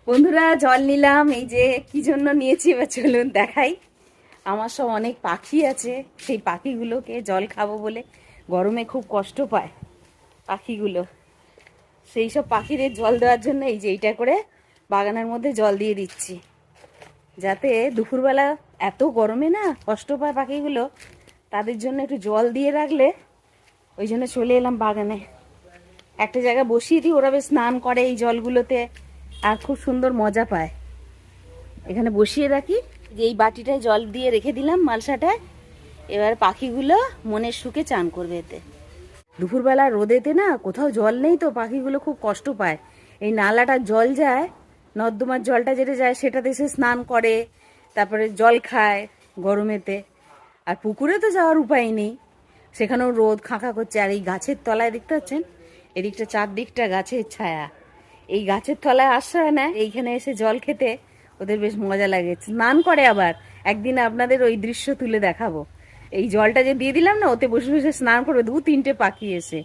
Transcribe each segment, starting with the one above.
বন্ধুরা জল নিলাম, এই যে কি জন্য নিয়েছি এবার চলুন দেখাই। আমার সব অনেক পাখি আছে, সেই পাখিগুলোকে জল খাবো বলে, গরমে খুব কষ্ট পায় পাখিগুলো, সেই সব পাখিদের জল দেওয়ার জন্য এই যে এইটা করে বাগানের মধ্যে জল দিয়ে দিচ্ছি, যাতে দুপুরবেলা এত গরমে না কষ্ট পায় পাখিগুলো, তাদের জন্য একটু জল দিয়ে রাখলে। ওই জন্য চলে এলাম বাগানে, একটা জায়গায় বসিয়ে দিই, ওরা বেশ স্নান করে এই জলগুলোতে আর খুব সুন্দর মজা পায়। এখানে বসিয়ে রাখি, যে এই বাটিটায় জল দিয়ে রেখে দিলাম মালসাটায়, এবার পাখিগুলো মনের সুখে চান করবে এতে। দুপুরবেলা রোদেতে না কোথাও জল নেই তো পাখিগুলো খুব কষ্ট পায়। এই নালাটার জল যায়, নর্দমার জলটা যেটা যায় সেটাতে এসে স্নান করে, তারপরে জল খায় গরমেতে। আর পুকুরে তো যাওয়ার উপায় নেই, সেখানেও রোদ খাঁখা করছে। আর এই গাছের তলায় দেখতে পাচ্ছেন, এদিকটা চারদিকটা গাছের ছায়া, এই গাছের তলায় আশ্রয় নেয়, এইখানে এসে জল খেতে ওদের বেশ মজা লাগে, স্নান করে। আবার একদিন আপনাদের ওই দৃশ্য তুলে দেখাবো। এই জলটা যে দিয়ে দিলাম না, ওতে বসে বসে স্নান করবে 2-3টে পাখি এসে,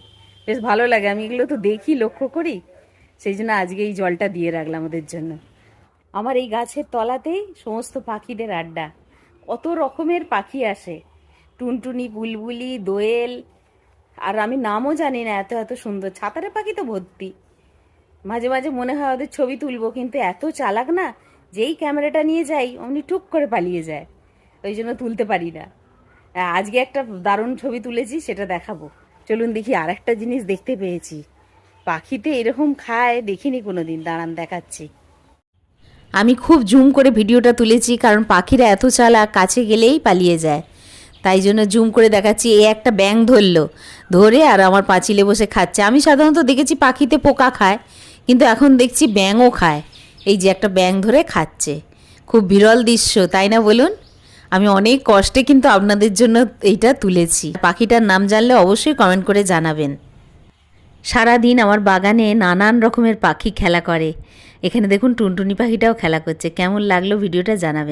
বেশ ভালো লাগে। আমি এগুলো তো দেখি, লক্ষ্য করি, সেই জন্য আজকে এই জলটা দিয়ে রাখলাম ওদের জন্য। আমার এই গাছের তলাতেই সমস্ত পাখিদের আড্ডা, কত রকমের পাখি আসে, টুনটুনি, বুলবুলি, দোয়েল, আর আমি নামও জানি না, এত এত সুন্দর। ছাতারে পাখি তো ভর্তি, মাঝে মাঝে মনে হয় ওদের ছবি তুলবো, কিন্তু এত চালাক না, যেই ক্যামেরাটা নিয়ে যাই অমনি টুক করে পালিয়ে যায়, ওই জন্য তুলতে পারি না। আজকে একটা দারুণ ছবি তুলেছি, সেটা দেখাবো। চলুন দেখি। আর একটা জিনিস দেখতে পেয়েছি, পাখিতে এরকম খায় দেখিনি কোনোদিন, দাঁড়ান দেখাচ্ছি। আমি খুব জুম করে ভিডিওটা তুলেছি, কারণ পাখিরা এত চালাক, কাছে গেলেই পালিয়ে যায়, তাই জন্য জুম করে দেখাচ্ছি। এই একটা ব্যাঙ ধরলো, ধরে আর আমার পাঁচিলে বসে খাচ্ছে। আমি সাধারণত দেখেছি পাখিতে পোকা খায়, কিন্তু এখন দেখছি ব্যাঙও খায়। এই যে একটা ব্যাঙ ধরে খাচ্ছে, খুব বিরল দৃশ্য, তাই না বলুন? আমি অনেক কষ্টে কিন্তু আপনাদের জন্য এইটা তুলেছি। পাখিটার নাম জানলে অবশ্যই কমেন্ট করে জানাবেন। সারাদিন আমার বাগানে নানান রকমের পাখি খেলা করে। এখানে দেখুন টুনটুনি পাখিটাও খেলা করছে। কেমন লাগলো ভিডিওটা জানাবেন।